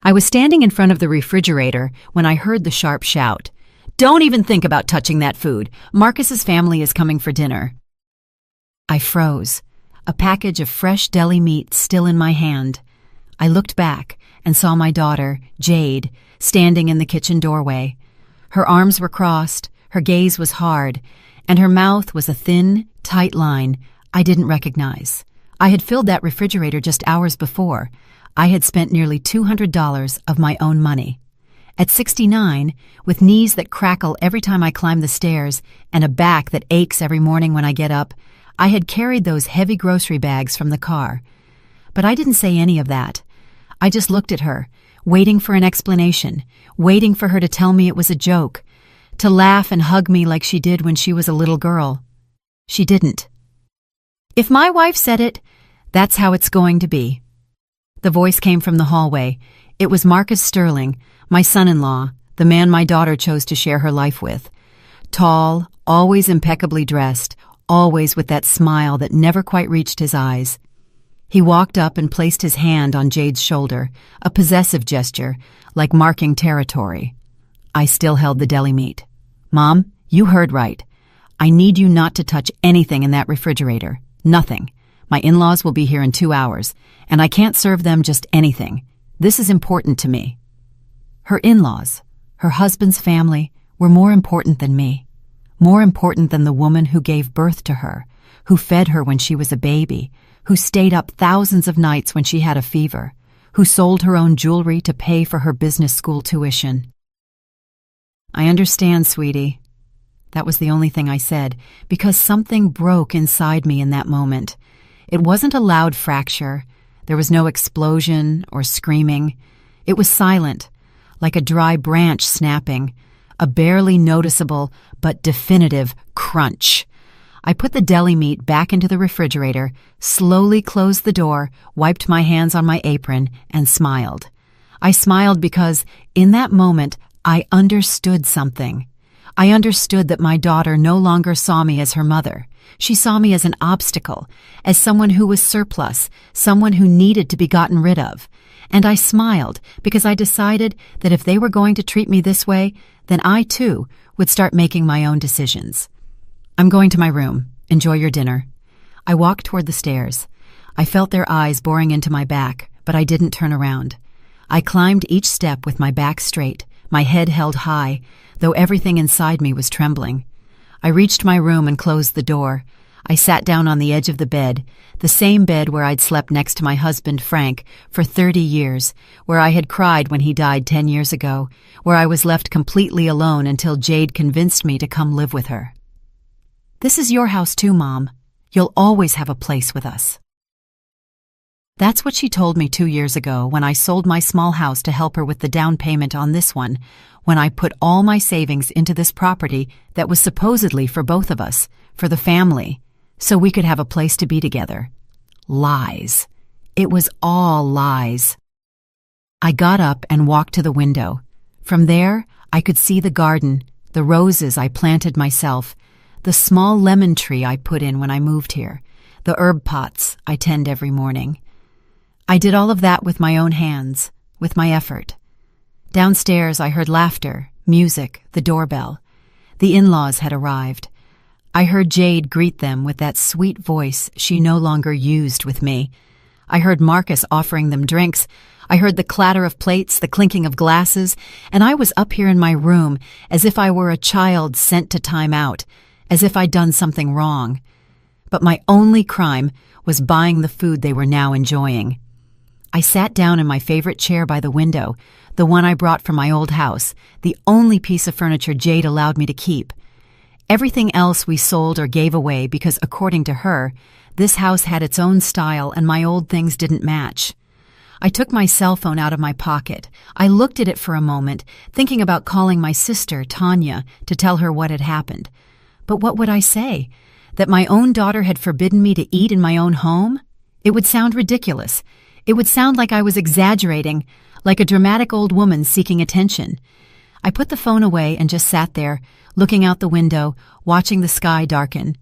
I was standing in front of the refrigerator when I heard the sharp shout. "Don't even think about touching that food. Marcus's family is coming for dinner." I froze, a package of fresh deli meat still in my hand. I looked back and saw my daughter, Jade, standing in the kitchen doorway. Her arms were crossed, her gaze was hard, and her mouth was a thin, tight line I didn't recognize. I had filled that refrigerator just hours before. I had spent nearly $200 of my own money. At 69, with knees that crackle every time I climb the stairs and a back that aches every morning when I get up, I had carried those heavy grocery bags from the car. But I didn't say any of that. I just looked at her, waiting for an explanation, waiting for her to tell me it was a joke, to laugh and hug me like she did when she was a little girl. She didn't. "If my wife said it, that's how it's going to be." The voice came from the hallway. It was Marcus Sterling, my son-in-law, the man my daughter chose to share her life with. Tall, always impeccably dressed, always with that smile that never quite reached his eyes. He walked up and placed his hand on Jade's shoulder, a possessive gesture, like marking territory. I still held the deli meat. "Mom, you heard right. I need you not to touch anything in that refrigerator. Nothing. My in-laws will be here in 2 hours, and I can't serve them just anything. This is important to me." Her in-laws, her husband's family, were more important than me. More important than the woman who gave birth to her, who fed her when she was a baby, who stayed up thousands of nights when she had a fever, who sold her own jewelry to pay for her business school tuition. "I understand, sweetie." That was the only thing I said, because something broke inside me in that moment. It wasn't a loud fracture. There was no explosion or screaming. It was silent, like a dry branch snapping, a barely noticeable but definitive crunch. I put the deli meat back into the refrigerator, slowly closed the door, wiped my hands on my apron, and smiled. I smiled because, in that moment, I understood something. I understood that my daughter no longer saw me as her mother. She saw me as an obstacle, as someone who was surplus, someone who needed to be gotten rid of. And I smiled because I decided that if they were going to treat me this way, then I, too, would start making my own decisions. "I'm going to my room. Enjoy your dinner." I walked toward the stairs. I felt their eyes boring into my back, but I didn't turn around. I climbed each step with my back straight, my head held high, though everything inside me was trembling. I reached my room and closed the door. I sat down on the edge of the bed, the same bed where I'd slept next to my husband, Frank, for 30 years, where I had cried when he died 10 years ago, where I was left completely alone until Jade convinced me to come live with her. "This is your house too, Mom. You'll always have a place with us." That's what she told me 2 years ago when I sold my small house to help her with the down payment on this one, when I put all my savings into this property that was supposedly for both of us, for the family, so we could have a place to be together. Lies. It was all lies. I got up and walked to the window. From there, I could see the garden, the roses I planted myself, the small lemon tree I put in when I moved here, the herb pots I tend every morning. I did all of that with my own hands, with my effort. Downstairs, I heard laughter, music, the doorbell. The in-laws had arrived. I heard Jade greet them with that sweet voice she no longer used with me. I heard Marcus offering them drinks. I heard the clatter of plates, the clinking of glasses, and I was up here in my room as if I were a child sent to time out, as if I'd done something wrong. But my only crime was buying the food they were now enjoying. I sat down in my favorite chair by the window, the one I brought from my old house, the only piece of furniture Jade allowed me to keep. Everything else we sold or gave away because, according to her, this house had its own style and my old things didn't match. I took my cell phone out of my pocket. I looked at it for a moment, thinking about calling my sister, Tanya, to tell her what had happened. But what would I say? That my own daughter had forbidden me to eat in my own home? It would sound ridiculous. It would sound like I was exaggerating, like a dramatic old woman seeking attention. I put the phone away and just sat there, looking out the window, watching the sky darken.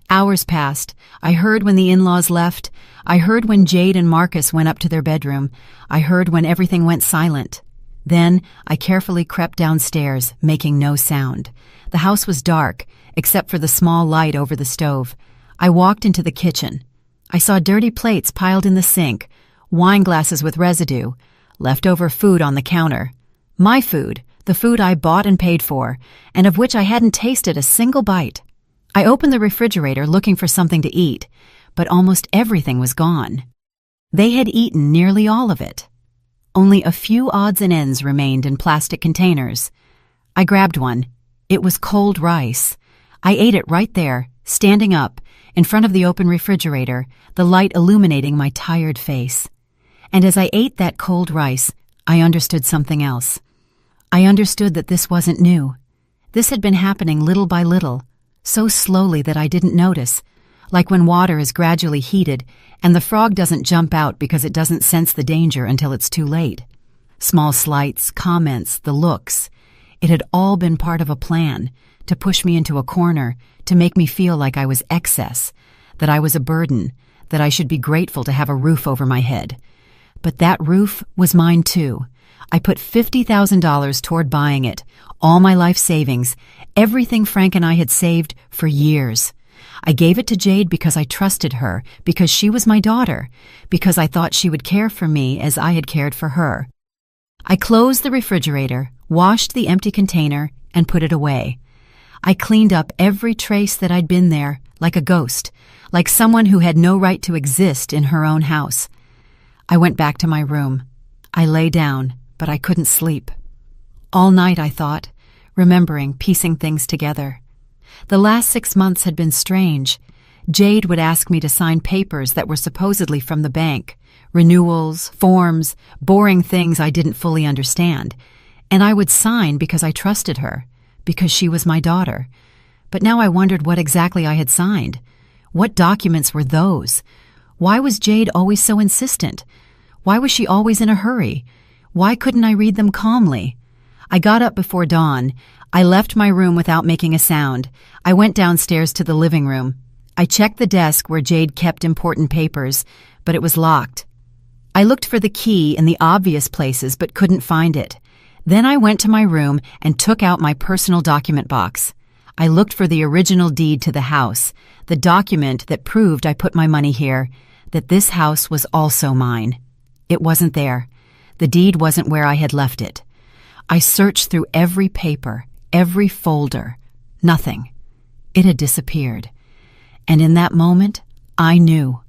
Hours passed. I heard when the in-laws left. I heard when Jade and Marcus went up to their bedroom. I heard when everything went silent. Then I carefully crept downstairs, making no sound. The house was dark, except for the small light over the stove. I walked into the kitchen. I saw dirty plates piled in the sink, wine glasses with residue, leftover food on the counter. My food, the food I bought and paid for, and of which I hadn't tasted a single bite. I opened the refrigerator looking for something to eat, but almost everything was gone. They had eaten nearly all of it. Only a few odds and ends remained in plastic containers. I grabbed one. It was cold rice. I ate it right there, standing up, in front of the open refrigerator, the light illuminating my tired face. And as I ate that cold rice, I understood something else. I understood that this wasn't new. This had been happening little by little, so slowly that I didn't notice, like when water is gradually heated and the frog doesn't jump out because it doesn't sense the danger until it's too late. Small slights, comments, the looks. It had all been part of a plan to push me into a corner, to make me feel like I was excess, that I was a burden, that I should be grateful to have a roof over my head. But that roof was mine too. I put $50,000 toward buying it, all my life savings, everything Frank and I had saved for years. I gave it to Jade because I trusted her, because she was my daughter, because I thought she would care for me as I had cared for her. I closed the refrigerator, washed the empty container, and put it away. I cleaned up every trace that I'd been there, like a ghost, like someone who had no right to exist in her own house. I went back to my room. I lay down, but I couldn't sleep. All night I thought, remembering, piecing things together. The last 6 months had been strange. Jade would ask me to sign papers that were supposedly from the bank, renewals, forms, boring things I didn't fully understand. And I would sign because I trusted her, because she was my daughter. But now I wondered what exactly I had signed. What documents were those? Why was Jade always so insistent? Why was she always in a hurry? Why couldn't I read them calmly? I got up before dawn. I left my room without making a sound. I went downstairs to the living room. I checked the desk where Jade kept important papers, but it was locked. I looked for the key in the obvious places but couldn't find it. Then I went to my room and took out my personal document box. I looked for the original deed to the house, the document that proved I put my money here, that this house was also mine. It wasn't there. The deed wasn't where I had left it. I searched through every paper, every folder. Nothing. It had disappeared. And in that moment, I knew.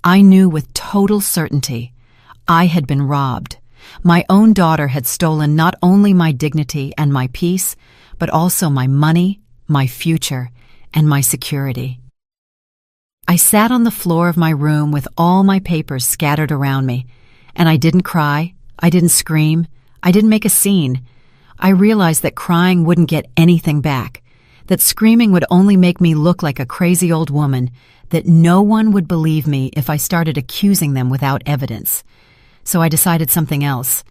I knew with total certainty. I had been robbed. My own daughter had stolen not only my dignity and my peace, but also my money, my future, and my security. I sat on the floor of my room with all my papers scattered around me, and I didn't cry, I didn't scream, I didn't make a scene. I realized that crying wouldn't get anything back, that screaming would only make me look like a crazy old woman, that no one would believe me if I started accusing them without evidence. So I decided something else.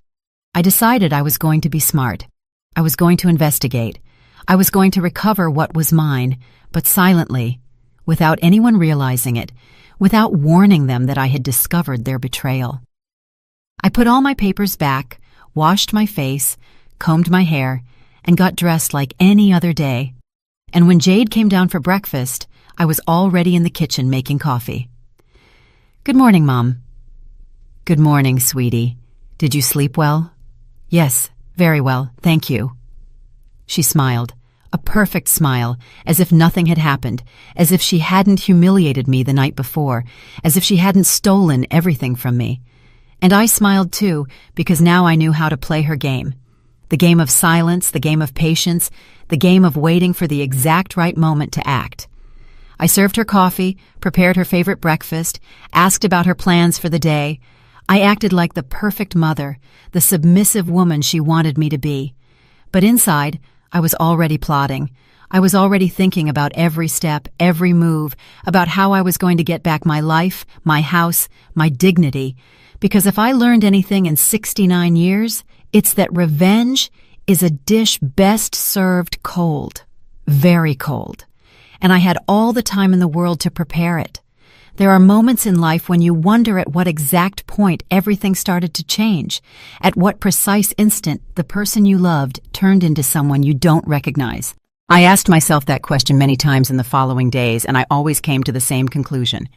I decided I was going to be smart. I was going to investigate. I was going to recover what was mine, but silently, without anyone realizing it, without warning them that I had discovered their betrayal. I put all my papers back, washed my face, combed my hair, and got dressed like any other day. And when Jade came down for breakfast, I was already in the kitchen making coffee. "Good morning, Mom." "Good morning, sweetie. Did you sleep well?" "Yes, very well, thank you." She smiled, a perfect smile, as if nothing had happened, as if she hadn't humiliated me the night before, as if she hadn't stolen everything from me. And I smiled too, because now I knew how to play her game. The game of silence, the game of patience, the game of waiting for the exact right moment to act. I served her coffee, prepared her favorite breakfast, asked about her plans for the day. I acted like the perfect mother, the submissive woman she wanted me to be. But inside, I was already plotting. I was already thinking about every step, every move, about how I was going to get back my life, my house, my dignity. Because if I learned anything in 69 years, it's that revenge is a dish best served cold, very cold. and I had all the time in the world to prepare it. There are moments in life when you wonder at what exact point everything started to change, at what precise instant the person you loved turned into someone you don't recognize. I asked myself that question many times in the following days, and I always came to the same conclusion.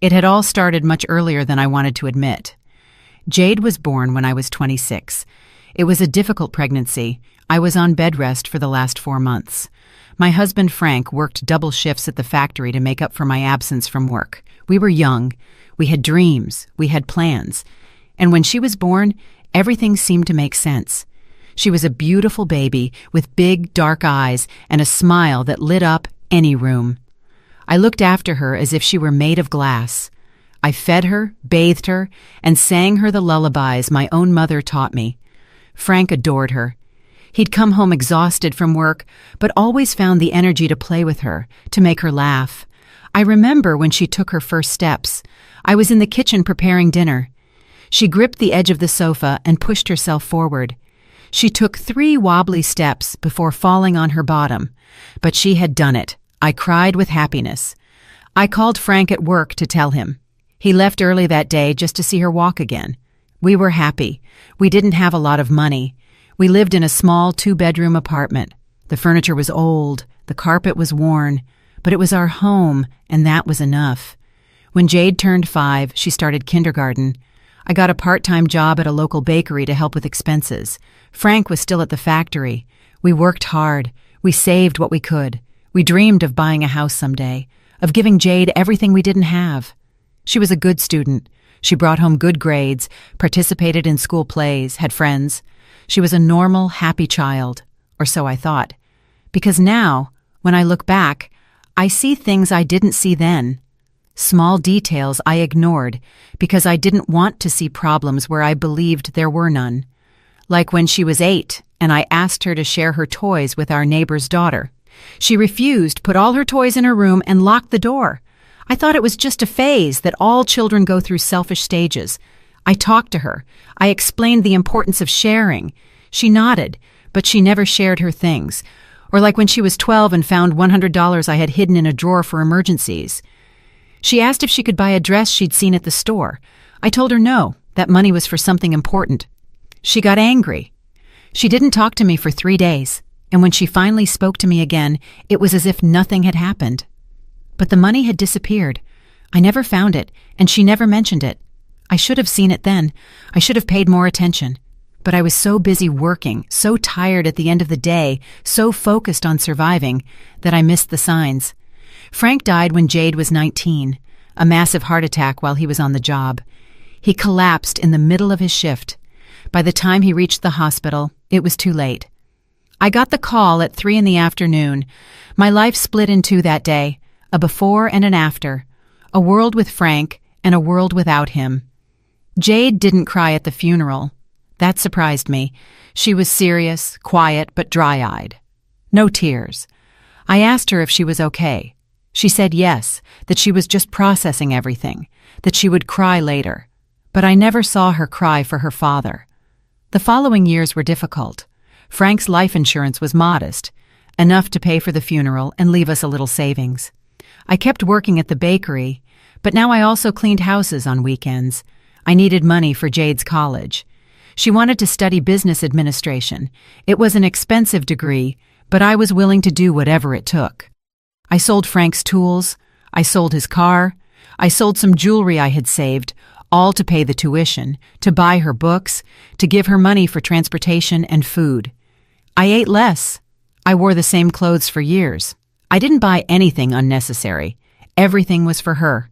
It had all started much earlier than I wanted to admit. Jade was born when I was 26. It was a difficult pregnancy. I was on bed rest for the last 4 months. My husband Frank worked double shifts at the factory to make up for my absence from work. We were young. We had dreams. We had plans. And when she was born, everything seemed to make sense. She was a beautiful baby with big, dark eyes and a smile that lit up any room. I looked after her as if she were made of glass. I fed her, bathed her, and sang her the lullabies my own mother taught me. Frank adored her. He'd come home exhausted from work, but always found the energy to play with her, to make her laugh. I remember when she took her first steps. I was in the kitchen preparing dinner. She gripped the edge of the sofa and pushed herself forward. She took 3 wobbly steps before falling on her bottom, but she had done it. I cried with happiness. I called Frank at work to tell him. He left early that day just to see her walk again. We were happy. We didn't have a lot of money. We lived in a small 2-bedroom apartment. The furniture was old, the carpet was worn, but it was our home, and that was enough. When Jade turned 5, she started kindergarten. I got a part-time job at a local bakery to help with expenses. Frank was still at the factory. We worked hard. We saved what we could. We dreamed of buying a house someday, of giving Jade everything we didn't have. She was a good student. She brought home good grades, participated in school plays, had friends. She was a normal, happy child, or so I thought. Because now, when I look back, I see things I didn't see then. Small details I ignored because I didn't want to see problems where I believed there were none. Like when she was 8 and I asked her to share her toys with our neighbor's daughter. She refused, put all her toys in her room, and locked the door. I thought it was just a phase, that all children go through selfish stages. I talked to her. I explained the importance of sharing. She nodded, but she never shared her things. Or like when she was 12 and found $100 I had hidden in a drawer for emergencies. She asked if she could buy a dress she'd seen at the store. I told her no, that money was for something important. She got angry. She didn't talk to me for 3 days, and when she finally spoke to me again, it was as if nothing had happened. But the money had disappeared. I never found it, and she never mentioned it. I should have seen it then. I should have paid more attention. But I was so busy working, so tired at the end of the day, so focused on surviving, that I missed the signs. Frank died when Jade was 19, a massive heart attack while he was on the job. He collapsed in the middle of his shift. By the time he reached the hospital, it was too late. I got the call at 3 in the afternoon. My life split in two that day, a before and an after, a world with Frank and a world without him. Jade didn't cry at the funeral. That surprised me. She was serious, quiet, but dry-eyed. No tears. I asked her if she was okay. She said yes, that she was just processing everything, that she would cry later. But I never saw her cry for her father. The following years were difficult. Frank's life insurance was modest, enough to pay for the funeral and leave us a little savings. I kept working at the bakery, but now I also cleaned houses on weekends. I needed money for Jade's college. She wanted to study business administration. It was an expensive degree, but I was willing to do whatever it took. I sold Frank's tools. I sold his car. I sold some jewelry I had saved, all to pay the tuition, to buy her books, to give her money for transportation and food. I ate less. I wore the same clothes for years. I didn't buy anything unnecessary. Everything was for her.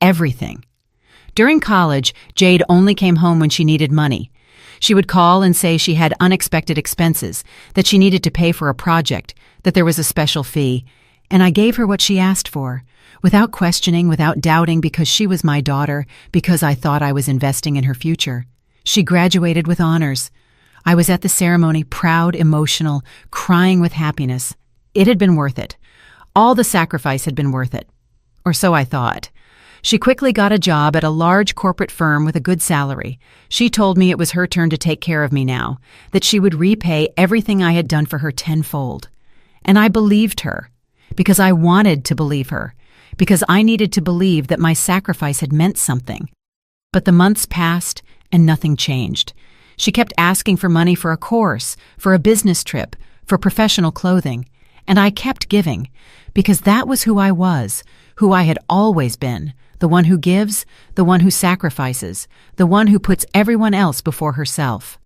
Everything. During college, Jade only came home when she needed money. She would call and say she had unexpected expenses, that she needed to pay for a project, that there was a special fee, and I gave her what she asked for, without questioning, without doubting, because she was my daughter, because I thought I was investing in her future. She graduated with honors. I was at the ceremony, proud, emotional, crying with happiness. It had been worth it. All the sacrifice had been worth it. Or so I thought. She quickly got a job at a large corporate firm with a good salary. She told me it was her turn to take care of me now, that she would repay everything I had done for her tenfold. And I believed her, because I wanted to believe her, because I needed to believe that my sacrifice had meant something. But the months passed and nothing changed. She kept asking for money for a course, for a business trip, for professional clothing, and I kept giving, because that was who I was, who I had always been, the one who gives, the one who sacrifices, the one who puts everyone else before herself.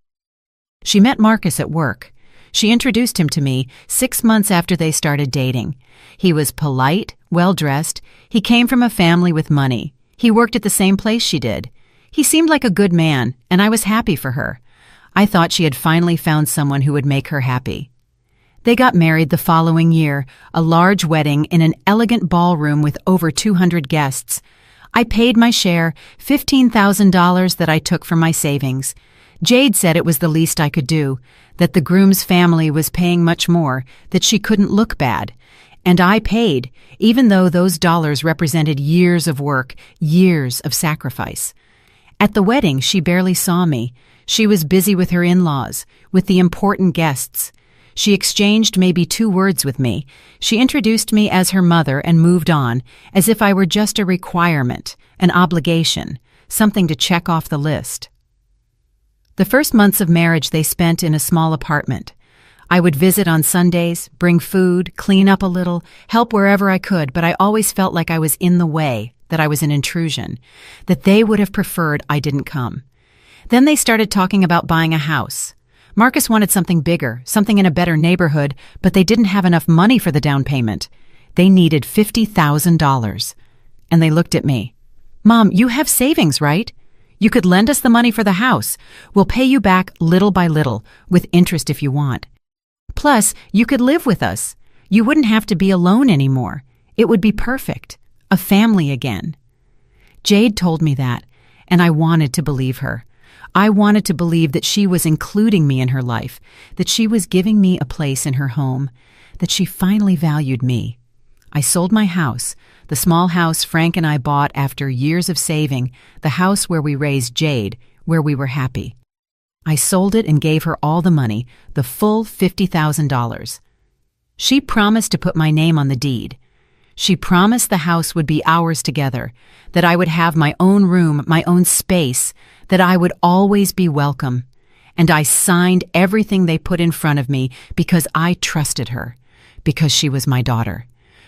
She met Marcus at work. She introduced him to me 6 months after they started dating. He was polite, well-dressed. He came from a family with money. He worked at the same place she did. He seemed like a good man, and I was happy for her. I thought she had finally found someone who would make her happy. They got married the following year, a large wedding in an elegant ballroom with over 200 guests. I paid my share, $15,000 that I took from my savings. Jade said it was the least I could do, that the groom's family was paying much more, that she couldn't look bad. And I paid, even though those dollars represented years of work, years of sacrifice. At the wedding, she barely saw me. She was busy with her in-laws, with the important guests. She exchanged maybe 2 words with me. She introduced me as her mother and moved on, as if I were just a requirement, an obligation, something to check off the list. The first months of marriage they spent in a small apartment. I would visit on Sundays, bring food, clean up a little, help wherever I could, but I always felt like I was in the way, that I was an intrusion, that they would have preferred I didn't come. Then they started talking about buying a house. Marcus wanted something bigger, something in a better neighborhood, but they didn't have enough money for the down payment. They needed $50,000. And they looked at me. "Mom, you have savings, right? You could lend us the money for the house. We'll pay you back little by little, with interest if you want. Plus, you could live with us. You wouldn't have to be alone anymore. It would be perfect. A family again." Jade told me that, and I wanted to believe her. I wanted to believe that she was including me in her life, that she was giving me a place in her home, that she finally valued me. I sold my house, the small house Frank and I bought after years of saving, the house where we raised Jade, where we were happy. I sold it and gave her all the money, the full $50,000. She promised to put my name on the deed. She promised the house would be ours together, that I would have my own room, my own space, that I would always be welcome. And I signed everything they put in front of me because I trusted her, because she was my daughter.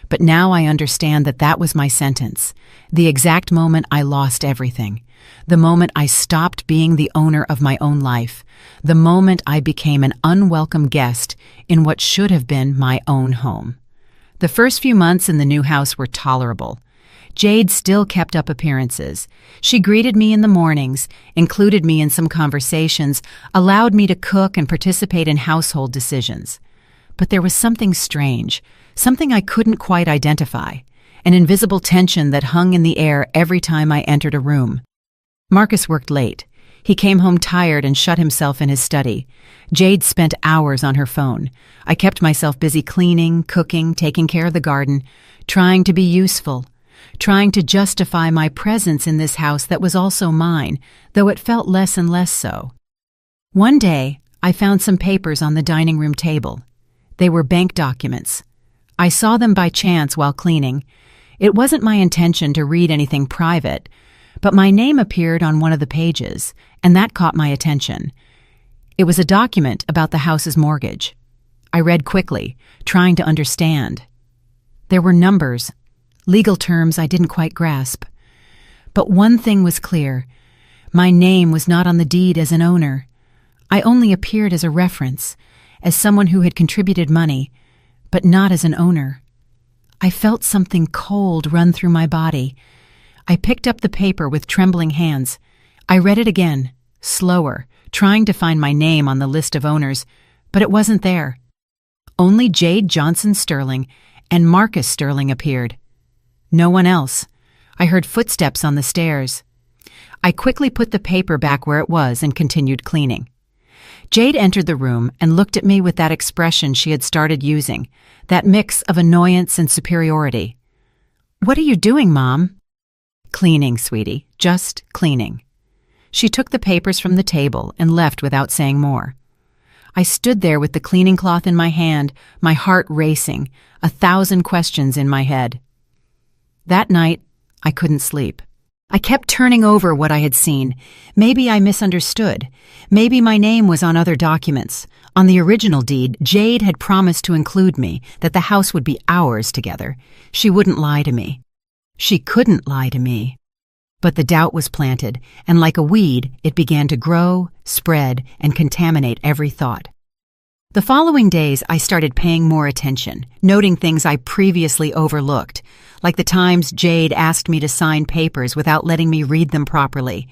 But now I understand that that was my sentence, the exact moment I lost everything, the moment I stopped being the owner of my own life, the moment I became an unwelcome guest in what should have been my own home. The first few months in the new house were tolerable. Jade still kept up appearances. She greeted me in the mornings, included me in some conversations, allowed me to cook and participate in household decisions. But there was something strange, something I couldn't quite identify, an invisible tension that hung in the air every time I entered a room. Marcus worked late. He came home tired and shut himself in his study. Jade spent hours on her phone. I kept myself busy cleaning, cooking, taking care of the garden, trying to be useful, trying to justify my presence in this house that was also mine, though it felt less and less so. One day, I found some papers on the dining room table. They were bank documents. I saw them by chance while cleaning. It wasn't my intention to read anything private, but my name appeared on one of the pages, and that caught my attention. It was a document about the house's mortgage. I read quickly, trying to understand. There were numbers, legal terms I didn't quite grasp. But one thing was clear. My name was not on the deed as an owner. I only appeared as a reference, as someone who had contributed money, but not as an owner. I felt something cold run through my body. I picked up the paper with trembling hands. I read it again, slower, trying to find my name on the list of owners, but it wasn't there. Only Jade Johnson Sterling and Marcus Sterling appeared. No one else. I heard footsteps on the stairs. I quickly put the paper back where it was and continued cleaning. Jade entered the room and looked at me with that expression she had started using, that mix of annoyance and superiority. "What are you doing, Mom?" "Cleaning, sweetie. Just cleaning." She took the papers from the table and left without saying more. I stood there with the cleaning cloth in my hand, my heart racing, 1,000 questions in my head. That night, I couldn't sleep. I kept turning over what I had seen. Maybe I misunderstood. Maybe my name was on other documents. On the original deed, Jade had promised to include me, that the house would be ours together. She wouldn't lie to me. She couldn't lie to me. But the doubt was planted, and like a weed, it began to grow, spread, and contaminate every thought. The following days, I started paying more attention, noting things I previously overlooked, like the times Jade asked me to sign papers without letting me read them properly.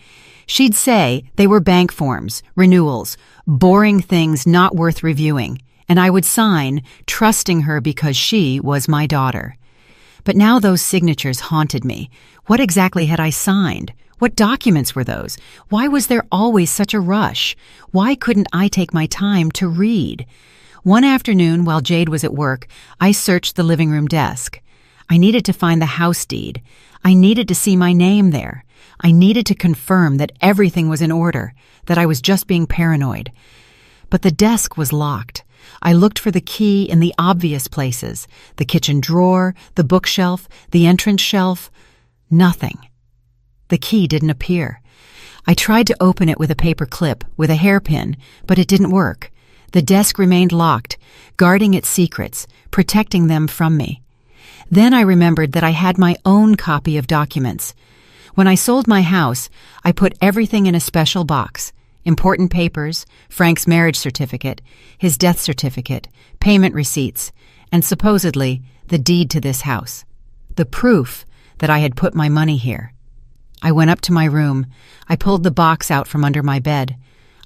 She'd say they were bank forms, renewals, boring things not worth reviewing, and I would sign, trusting her because she was my daughter. But now those signatures haunted me. What exactly had I signed? What documents were those? Why was there always such a rush? Why couldn't I take my time to read? One afternoon, while Jade was at work, I searched the living room desk. I needed to find the house deed. I needed to see my name there. I needed to confirm that everything was in order, that I was just being paranoid. But the desk was locked. I looked for the key in the obvious places, the kitchen drawer, the bookshelf, the entrance shelf. Nothing. The key didn't appear. I tried to open it with a paper clip, with a hairpin, but it didn't work. The desk remained locked, guarding its secrets, protecting them from me. Then I remembered that I had my own copy of documents. When I sold my house, I put everything in a special box. Important papers, Frank's marriage certificate, his death certificate, payment receipts, and supposedly the deed to this house. The proof that I had put my money here. I went up to my room. I pulled the box out from under my bed.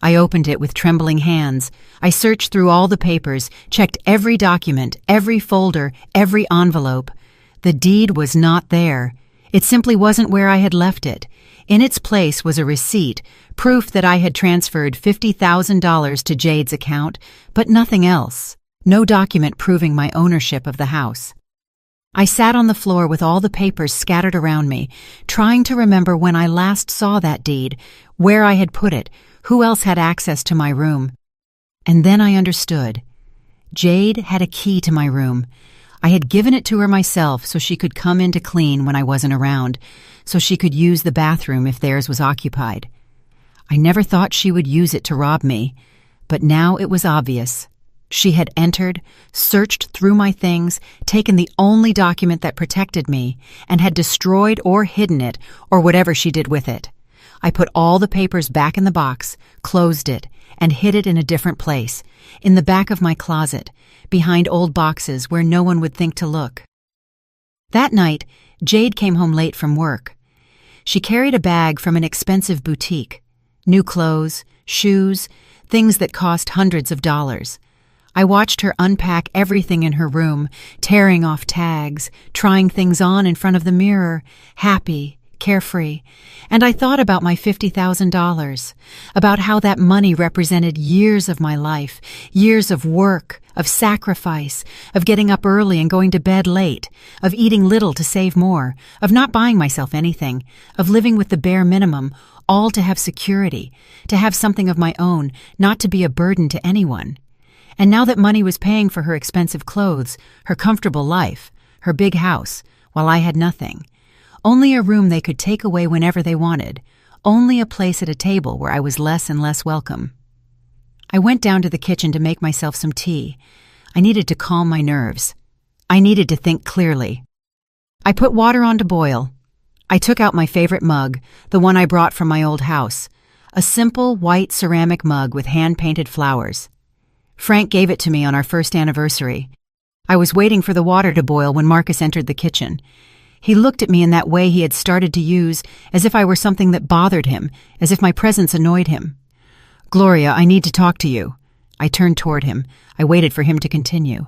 I opened it with trembling hands. I searched through all the papers, checked every document, every folder, every envelope. The deed was not there. It simply wasn't where I had left it. In its place was a receipt, proof that I had transferred $50,000 to Jade's account, but nothing else. No document proving my ownership of the house. I sat on the floor with all the papers scattered around me, trying to remember when I last saw that deed, where I had put it, who else had access to my room. And then I understood. Jade had a key to my room. I had given it to her myself so she could come in to clean when I wasn't around, so she could use the bathroom if theirs was occupied. I never thought she would use it to rob me, but now it was obvious. She had entered, searched through my things, taken the only document that protected me, and had destroyed or hidden it, or whatever she did with it. I put all the papers back in the box, closed it, and hid it in a different place, in the back of my closet, behind old boxes where no one would think to look. That night, Jade came home late from work. She carried a bag from an expensive boutique. New clothes, shoes, things that cost hundreds of dollars. I watched her unpack everything in her room, tearing off tags, trying things on in front of the mirror, happy, carefree, and I thought about my $50,000, about how that money represented years of my life, years of work, of sacrifice, of getting up early and going to bed late, of eating little to save more, of not buying myself anything, of living with the bare minimum, all to have security, to have something of my own, not to be a burden to anyone. And now that money was paying for her expensive clothes, her comfortable life, her big house, while I had nothing. Only a room they could take away whenever they wanted. Only a place at a table where I was less and less welcome. I went down to the kitchen to make myself some tea. I needed to calm my nerves. I needed to think clearly. I put water on to boil. I took out my favorite mug, the one I brought from my old house. A simple white ceramic mug with hand-painted flowers. Frank gave it to me on our first anniversary. I was waiting for the water to boil when Marcus entered the kitchen. He looked at me in that way he had started to use, as if I were something that bothered him, as if my presence annoyed him. "Gloria, I need to talk to you." I turned toward him. I waited for him to continue.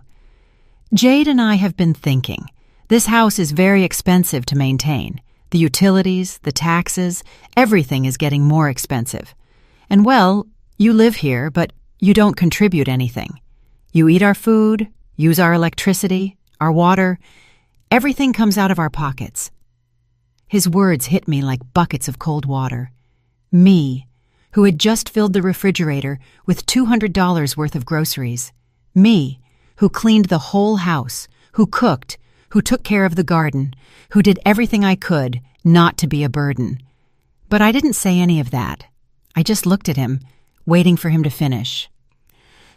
"Jade and I have been thinking. This house is very expensive to maintain. The utilities, the taxes, everything is getting more expensive. And well, you live here, but you don't contribute anything. You eat our food, use our electricity, our water. Everything comes out of our pockets." His words hit me like buckets of cold water. Me, who had just filled the refrigerator with $200 worth of groceries. Me, who cleaned the whole house, who cooked, who took care of the garden, who did everything I could not to be a burden. But I didn't say any of that. I just looked at him, waiting for him to finish.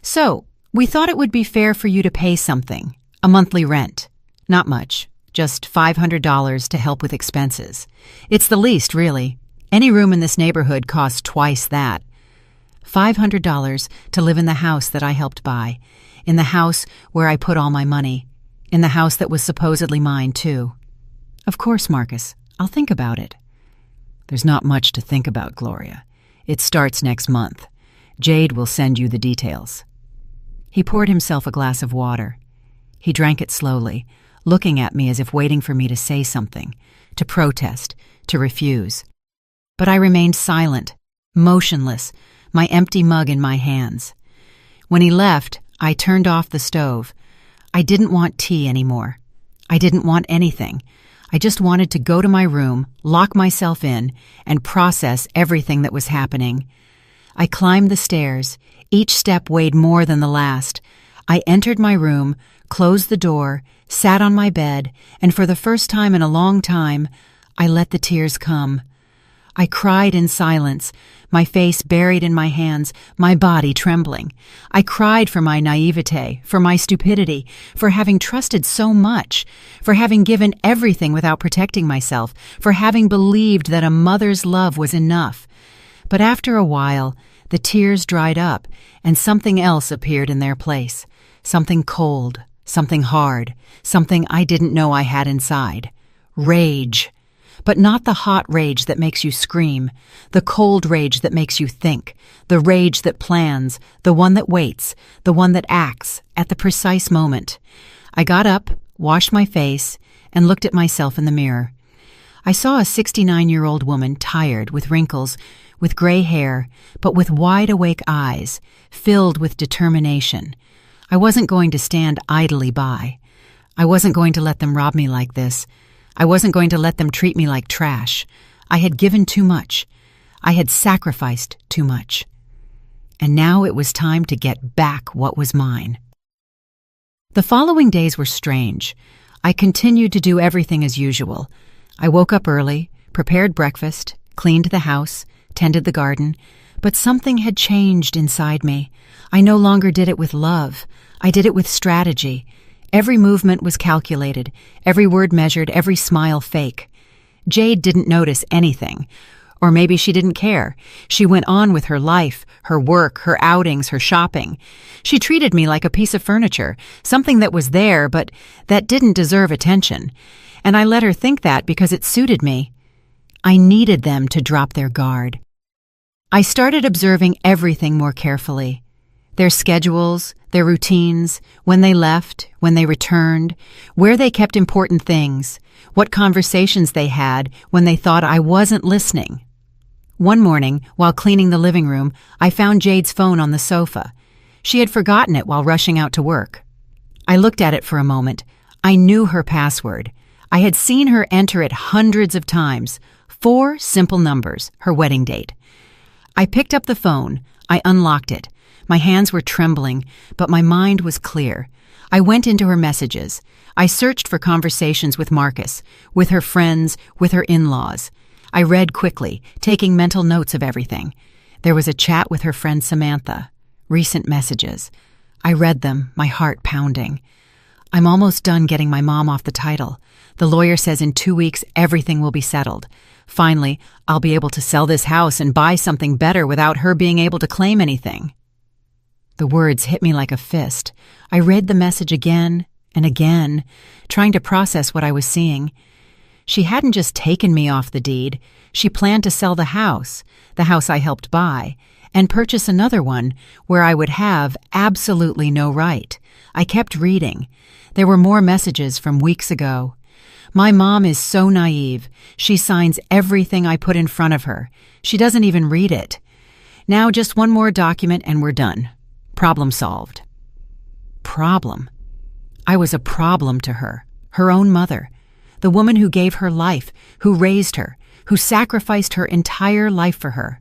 So, we thought it would be fair for you to pay something, a monthly rent. Not much, just $500 to help with expenses. It's the least, really. Any room in this neighborhood costs twice that. $500 to live in the house that I helped buy, in the house where I put all my money, in the house that was supposedly mine, too. Of course, Marcus, I'll think about it. There's not much to think about, Gloria. It starts next month. Jade will send you the details. He poured himself a glass of water. He drank it slowly, looking at me as if waiting for me to say something, to protest, to refuse. But I remained silent, motionless, my empty mug in my hands. When he left, I turned off the stove. I didn't want tea anymore. I didn't want anything. I just wanted to go to my room, lock myself in, and process everything that was happening. I climbed the stairs. Each step weighed more than the last. I entered my room, closed the door, sat on my bed, and for the first time in a long time, I let the tears come. I cried in silence, my face buried in my hands, my body trembling. I cried for my naivete, for my stupidity, for having trusted so much, for having given everything without protecting myself, for having believed that a mother's love was enough. But after a while, the tears dried up, and something else appeared in their place. Something cold, something hard, something I didn't know I had inside. Rage. But not the hot rage that makes you scream, the cold rage that makes you think, the rage that plans, the one that waits, the one that acts at the precise moment. I got up, washed my face, and looked at myself in the mirror. I saw a 69-year-old woman, tired, with wrinkles, with gray hair, but with wide-awake eyes, filled with determination. I wasn't going to stand idly by. I wasn't going to let them rob me like this. I wasn't going to let them treat me like trash. I had given too much. I had sacrificed too much. And now it was time to get back what was mine. The following days were strange. I continued to do everything as usual. I woke up early, prepared breakfast, cleaned the house, tended the garden, but something had changed inside me. I no longer did it with love. I did it with strategy. Every movement was calculated, every word measured, every smile fake. Jade didn't notice anything. Or maybe she didn't care. She went on with her life, her work, her outings, her shopping. She treated me like a piece of furniture, something that was there but that didn't deserve attention. And I let her think that because it suited me. I needed them to drop their guard. I started observing everything more carefully. Their schedules, their routines, when they left, when they returned, where they kept important things, what conversations they had when they thought I wasn't listening. One morning, while cleaning the living room, I found Jade's phone on the sofa. She had forgotten it while rushing out to work. I looked at it for a moment. I knew her password. I had seen her enter it hundreds of times. 4 simple numbers, her wedding date. I picked up the phone. I unlocked it. My hands were trembling, but my mind was clear. I went into her messages. I searched for conversations with Marcus, with her friends, with her in-laws. I read quickly, taking mental notes of everything. There was a chat with her friend Samantha. Recent messages. I read them, my heart pounding. I'm almost done getting my mom off the title. The lawyer says in 2 weeks everything will be settled. Finally, I'll be able to sell this house and buy something better without her being able to claim anything. The words hit me like a fist. I read the message again and again, trying to process what I was seeing. She hadn't just taken me off the deed. She planned to sell the house I helped buy, and purchase another one where I would have absolutely no right. I kept reading. There were more messages from weeks ago. My mom is so naive. She signs everything I put in front of her. She doesn't even read it. Now just one more document and we're done. Problem solved. Problem. I was a problem to her, her own mother, the woman who gave her life, who raised her, who sacrificed her entire life for her.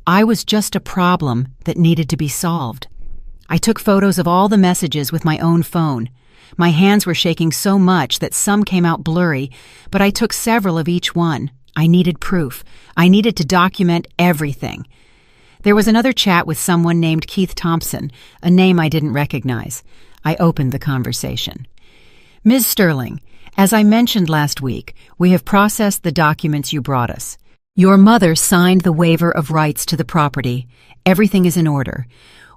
I was just a problem that needed to be solved. I took photos of all the messages with my own phone. My hands were shaking so much that some came out blurry, but I took several of each one. I needed proof. I needed to document everything. There was another chat with someone named Keith Thompson, a name I didn't recognize. I opened the conversation. Ms. Sterling, as I mentioned last week, we have processed the documents you brought us. Your mother signed the waiver of rights to the property. Everything is in order.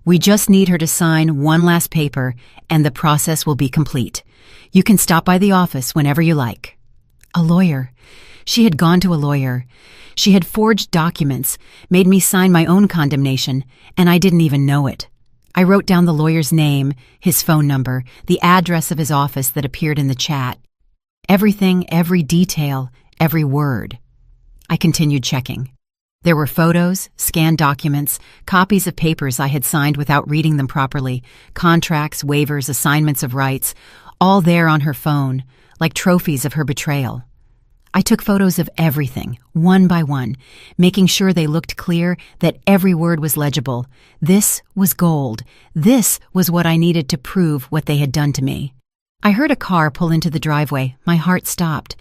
We just need her to sign one last paper, and the process will be complete. You can stop by the office whenever you like. A lawyer. She had gone to a lawyer. She had forged documents, made me sign my own condemnation, and I didn't even know it. I wrote down the lawyer's name, his phone number, the address of his office that appeared in the chat. Everything, every detail, every word. I continued checking. There were photos, scanned documents, copies of papers I had signed without reading them properly, contracts, waivers, assignments of rights, all there on her phone, like trophies of her betrayal. I took photos of everything, one by one, making sure they looked clear, that every word was legible. This was gold. This was what I needed to prove what they had done to me. I heard a car pull into the driveway. My heart stopped.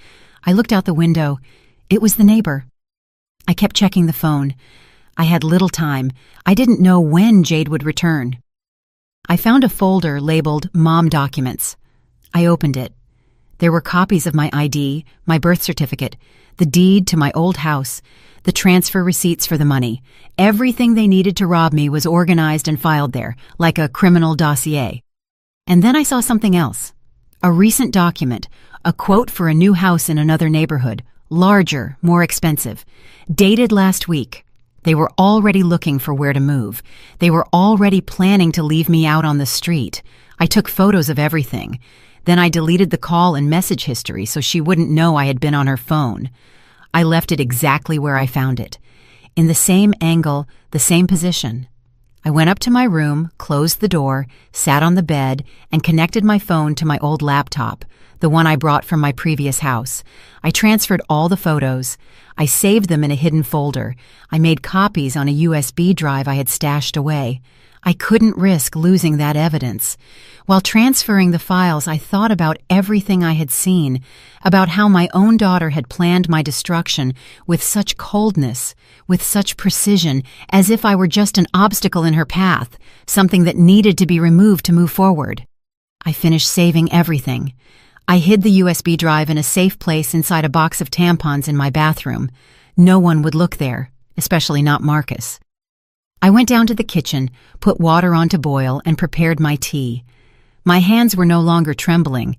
I looked out the window. It was the neighbor. I kept checking the phone. I had little time. I didn't know when Jade would return. I found a folder labeled Mom Documents. I opened it. There were copies of my ID, my birth certificate, the deed to my old house, the transfer receipts for the money. Everything they needed to rob me was organized and filed there, like a criminal dossier. And then I saw something else. A recent document, a quote for a new house in another neighborhood, larger, more expensive, dated last week. They were already looking for where to move. They were already planning to leave me out on the street. I took photos of everything. Then I deleted the call and message history so she wouldn't know I had been on her phone. I left it exactly where I found it, in the same angle, the same position. I went up to my room, closed the door, sat on the bed, and connected my phone to my old laptop, the one I brought from my previous house. I transferred all the photos. I saved them in a hidden folder. I made copies on a USB drive I had stashed away. I couldn't risk losing that evidence. While transferring the files, I thought about everything I had seen, about how my own daughter had planned my destruction with such coldness, with such precision, as if I were just an obstacle in her path, something that needed to be removed to move forward. I finished saving everything. I hid the USB drive in a safe place inside a box of tampons in my bathroom. No one would look there, especially not Marcus. I went down to the kitchen, put water on to boil, and prepared my tea. My hands were no longer trembling.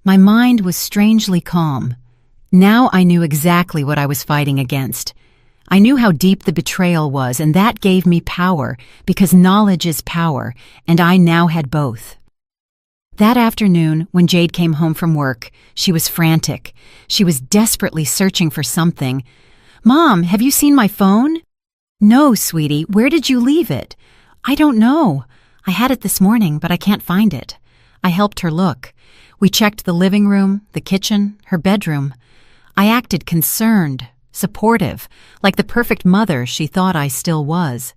My mind was strangely calm. Now I knew exactly what I was fighting against. I knew how deep the betrayal was, and that gave me power, because knowledge is power, and I now had both. That afternoon, when Jade came home from work, she was frantic. She was desperately searching for something. "Mom, have you seen my phone?" "No, sweetie, where did you leave it?" "I don't know. I had it this morning, but I can't find it." I helped her look. We checked the living room, the kitchen, her bedroom. I acted concerned, supportive, like the perfect mother she thought I still was.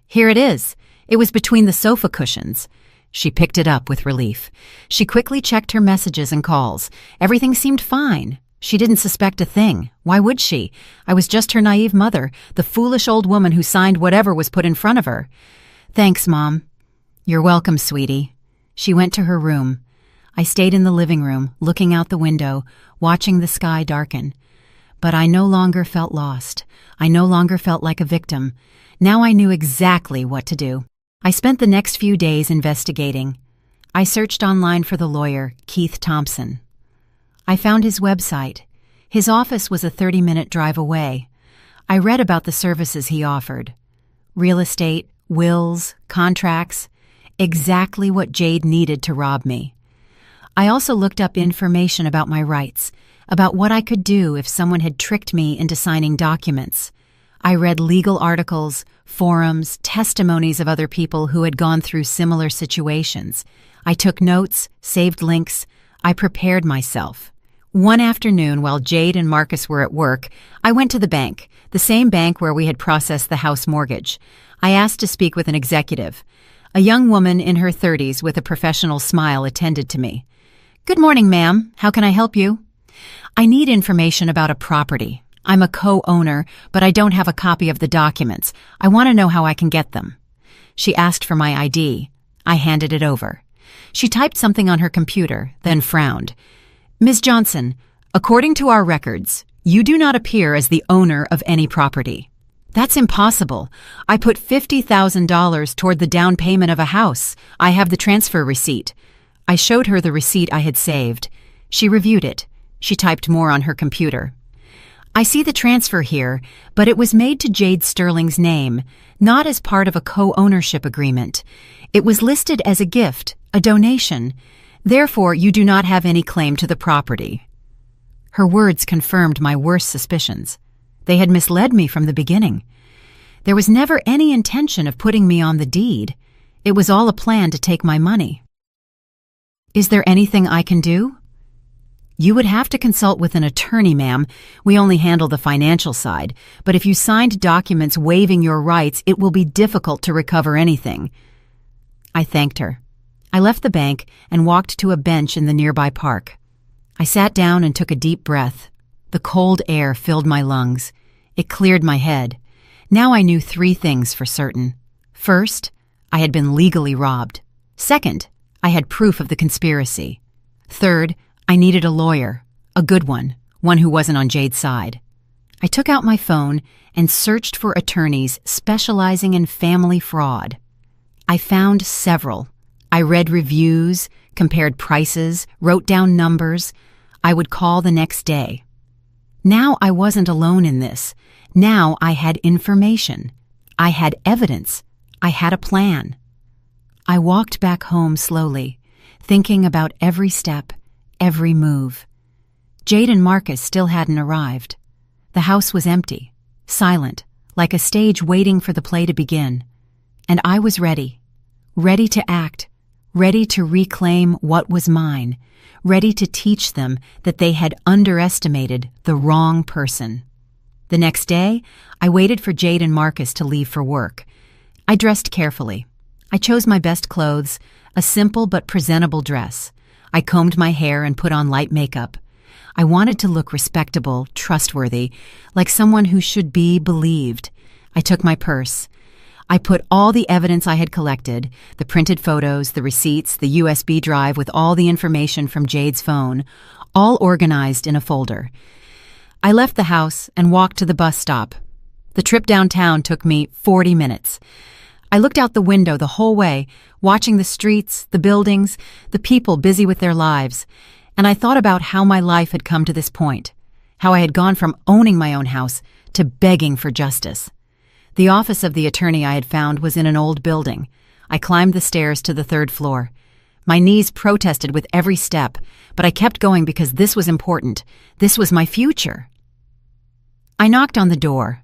"Here it is. It was between the sofa cushions." She picked it up with relief. She quickly checked her messages and calls. Everything seemed fine. She didn't suspect a thing. Why would she? I was just her naive mother, the foolish old woman who signed whatever was put in front of her. "Thanks, Mom." "You're welcome, sweetie." She went to her room. I stayed in the living room, looking out the window, watching the sky darken. But I no longer felt lost. I no longer felt like a victim. Now I knew exactly what to do. I spent the next few days investigating. I searched online for the lawyer, Keith Thompson. I found his website. His office was a 30-minute drive away. I read about the services he offered. Real estate, wills, contracts, exactly what Jade needed to rob me. I also looked up information about my rights, about what I could do if someone had tricked me into signing documents. I read legal articles, forums, testimonies of other people who had gone through similar situations. I took notes, saved links. I prepared myself. One afternoon, while Jade and Marcus were at work, I went to the bank, the same bank where we had processed the house mortgage. I asked to speak with an executive. A young woman in her 30s with a professional smile attended to me. "Good morning, ma'am. How can I help you?" "I need information about a property. I'm a co-owner, but I don't have a copy of the documents. I want to know how I can get them." She asked for my ID. I handed it over. She typed something on her computer, then frowned. "Ms. Johnson, according to our records, you do not appear as the owner of any property." "That's impossible. I put $50,000 toward the down payment of a house. I have the transfer receipt." I showed her the receipt I had saved. She reviewed it. She typed more on her computer. "I see the transfer here, but it was made to Jade Sterling's name, not as part of a co-ownership agreement. It was listed as a gift, a donation. Therefore, you do not have any claim to the property." Her words confirmed my worst suspicions. They had misled me from the beginning. There was never any intention of putting me on the deed. It was all a plan to take my money. "Is there anything I can do?" "You would have to consult with an attorney, ma'am. We only handle the financial side. But if you signed documents waiving your rights, it will be difficult to recover anything." I thanked her. I left the bank and walked to a bench in the nearby park. I sat down and took a deep breath. The cold air filled my lungs. It cleared my head. Now I knew 3 things for certain. First, I had been legally robbed. Second, I had proof of the conspiracy. Third, I needed a lawyer, a good one who wasn't on Jade's side. I took out my phone and searched for attorneys specializing in family fraud. I found several. I read reviews, compared prices, wrote down numbers. I would call the next day. Now I wasn't alone in this. Now I had information. I had evidence. I had a plan. I walked back home slowly, thinking about every step, every move. Jade and Marcus still hadn't arrived. The house was empty, silent, like a stage waiting for the play to begin. And I was ready to act, ready to reclaim what was mine, ready to teach them that they had underestimated the wrong person. The next day, I waited for Jade and Marcus to leave for work. I dressed carefully. I chose my best clothes, a simple but presentable dress. I combed my hair and put on light makeup. I wanted to look respectable, trustworthy, like someone who should be believed. I took my purse. I put all the evidence I had collected, the printed photos, the receipts, the USB drive with all the information from Jade's phone, all organized in a folder. I left the house and walked to the bus stop. The trip downtown took me 40 minutes. I looked out the window the whole way, watching the streets, the buildings, the people busy with their lives, and I thought about how my life had come to this point, how I had gone from owning my own house to begging for justice. The office of the attorney I had found was in an old building. I climbed the stairs to the 3rd floor. My knees protested with every step, but I kept going because this was important. This was my future. I knocked on the door.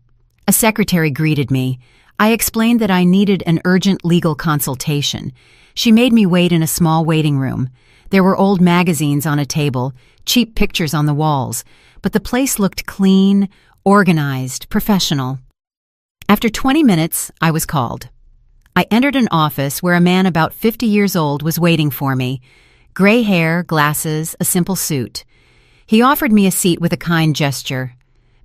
A secretary greeted me. I explained that I needed an urgent legal consultation. She made me wait in a small waiting room. There were old magazines on a table, cheap pictures on the walls, but the place looked clean, organized, professional. After 20 minutes, I was called. I entered an office where a man about 50 years old was waiting for me. Gray hair, glasses, a simple suit. He offered me a seat with a kind gesture.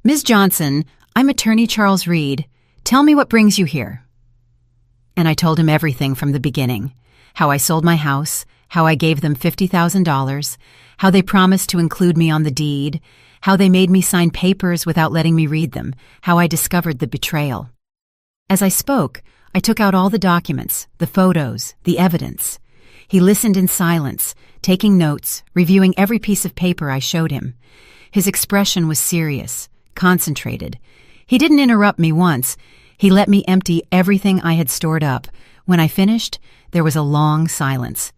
"Ms. Johnson, I'm attorney Charles Reed. Tell me what brings you here." And I told him everything from the beginning. How I sold my house, how I gave them $50,000, how they promised to include me on the deed, how they made me sign papers without letting me read them, how I discovered the betrayal. As I spoke, I took out all the documents, the photos, the evidence. He listened in silence, taking notes, reviewing every piece of paper I showed him. His expression was serious, concentrated. He didn't interrupt me once. He let me empty everything I had stored up. When I finished, there was a long silence.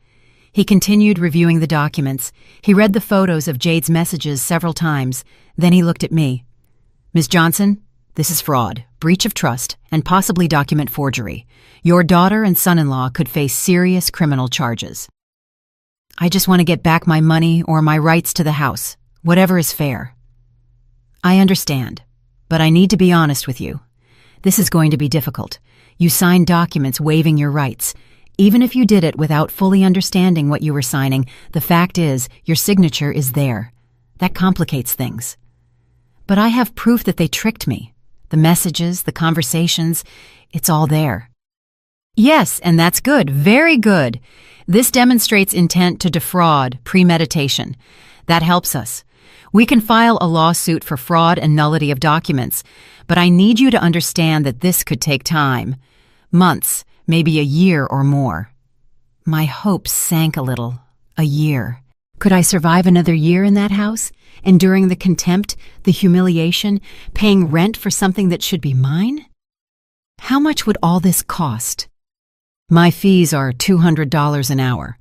He continued reviewing the documents. He read the photos of Jade's messages several times. Then he looked at me. "Ms. Johnson, this is fraud, breach of trust, and possibly document forgery. Your daughter and son-in-law could face serious criminal charges." "I just want to get back my money or my rights to the house. Whatever is fair. I understand, but I need to be honest with you. This is going to be difficult. You signed documents waiving your rights. Even if you did it without fully understanding what you were signing, the fact is, your signature is there. That complicates things. But I have proof that they tricked me. The messages, the conversations, it's all there. Yes, and that's good, very good. This demonstrates intent to defraud, premeditation. That helps us. We can file a lawsuit for fraud and nullity of documents, but I need you to understand that this could take time. Months, maybe a year or more. My hopes sank a little. A year. Could I survive another year in that house, enduring the contempt, the humiliation, paying rent for something that should be mine? How much would all this cost? My fees are $200 an hour.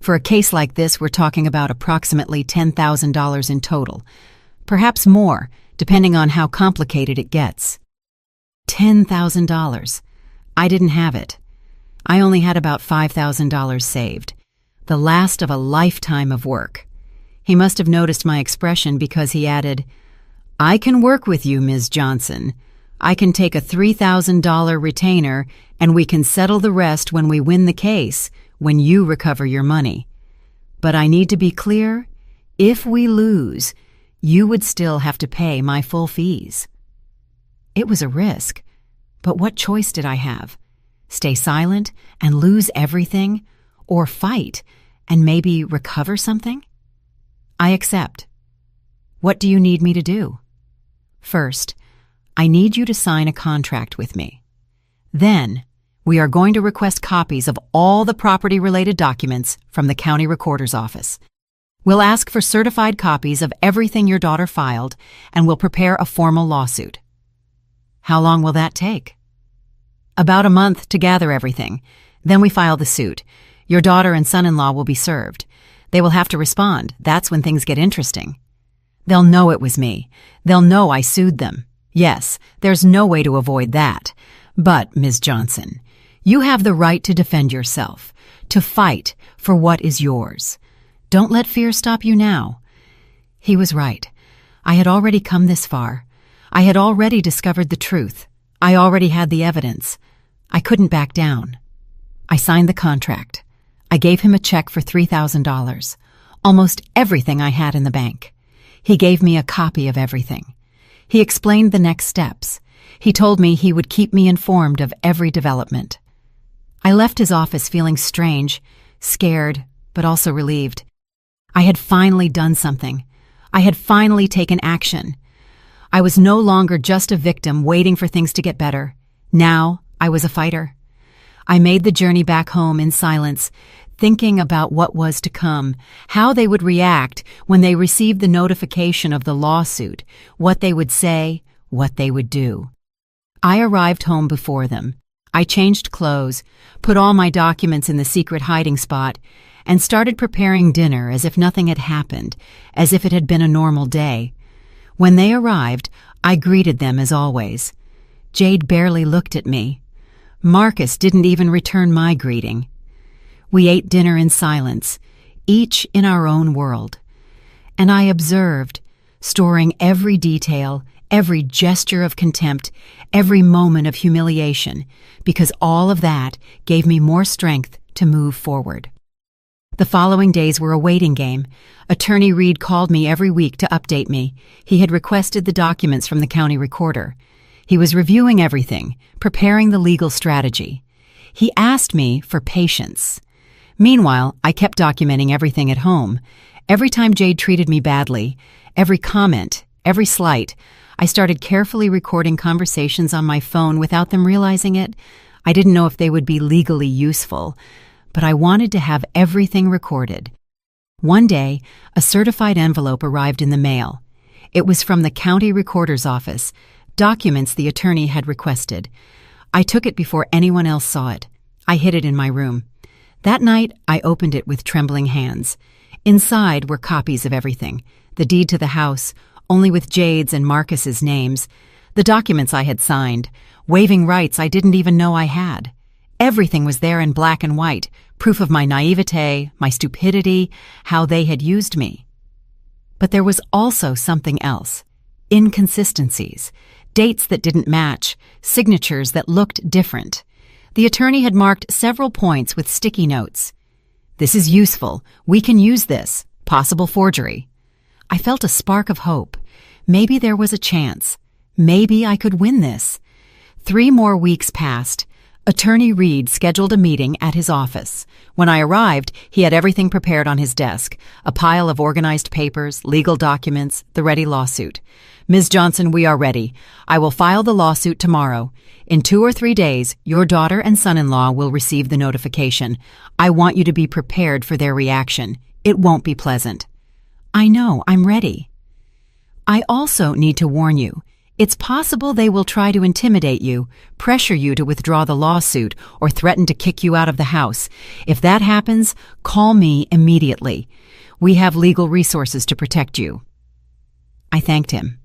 For a case like this, we're talking about approximately $10,000 in total. Perhaps more, depending on how complicated it gets. $10,000. I didn't have it. I only had about $5,000 saved. The last of a lifetime of work. He must have noticed my expression because he added, "I can work with you, Ms. Johnson. I can take a $3,000 retainer and we can settle the rest when we win the case, when you recover your money. But I need to be clear, if we lose, you would still have to pay my full fees." It was a risk, but what choice did I have? Stay silent and lose everything, or fight and maybe recover something? I accept. What do you need me to do? First, I need you to sign a contract with me. Then, we are going to request copies of all the property-related documents from the county recorder's office. We'll ask for certified copies of everything your daughter filed, and we'll prepare a formal lawsuit. How long will that take? About a month to gather everything. Then we file the suit. Your daughter and son-in-law will be served. They will have to respond. That's when things get interesting. They'll know it was me. They'll know I sued them. Yes, there's no way to avoid that. But, Ms. Johnson, you have the right to defend yourself, to fight for what is yours. Don't let fear stop you now. He was right. I had already come this far. I had already discovered the truth. I already had the evidence. I couldn't back down. I signed the contract. I gave him a check for $3,000, almost everything I had in the bank. He gave me a copy of everything. He explained the next steps. He told me he would keep me informed of every development. I left his office feeling strange, scared, but also relieved. I had finally done something. I had finally taken action. I was no longer just a victim waiting for things to get better. Now I was a fighter. I made the journey back home in silence, thinking about what was to come, how they would react when they received the notification of the lawsuit, what they would say, what they would do. I arrived home before them. I changed clothes, put all my documents in the secret hiding spot, and started preparing dinner as if nothing had happened, as if it had been a normal day. When they arrived, I greeted them as always. Jade barely looked at me. Marcus didn't even return my greeting. We ate dinner in silence, each in our own world. And I observed, storing every detail, every gesture of contempt, every moment of humiliation, because all of that gave me more strength to move forward. The following days were a waiting game. Attorney Reed called me every week to update me. He had requested the documents from the county recorder. He was reviewing everything, preparing the legal strategy. He asked me for patience. Meanwhile, I kept documenting everything at home. Every time Jade treated me badly, every comment, every slight, I started carefully recording conversations on my phone without them realizing it. I didn't know if they would be legally useful, but I wanted to have everything recorded. One day, a certified envelope arrived in the mail. It was from the county recorder's office, documents the attorney had requested. I took it before anyone else saw it. I hid it in my room. That night, I opened it with trembling hands. Inside were copies of everything, the deed to the house, only with Jade's and Marcus's names, the documents I had signed, waiving rights I didn't even know I had. Everything was there in black and white, proof of my naivete, my stupidity, how they had used me. But there was also something else. Inconsistencies. Dates that didn't match. Signatures that looked different. The attorney had marked several points with sticky notes. "This is useful. We can use this. Possible forgery." I felt a spark of hope. Maybe there was a chance. Maybe I could win this. 3 more weeks passed. Attorney Reed scheduled a meeting at his office. When I arrived, he had everything prepared on his desk, a pile of organized papers, legal documents, the ready lawsuit. "Ms. Johnson, we are ready. I will file the lawsuit tomorrow. In 2 or 3 days, your daughter and son-in-law will receive the notification. I want you to be prepared for their reaction. It won't be pleasant." "I know, I'm ready." "I also need to warn you. It's possible they will try to intimidate you, pressure you to withdraw the lawsuit, or threaten to kick you out of the house. If that happens, call me immediately. We have legal resources to protect you." I thanked him.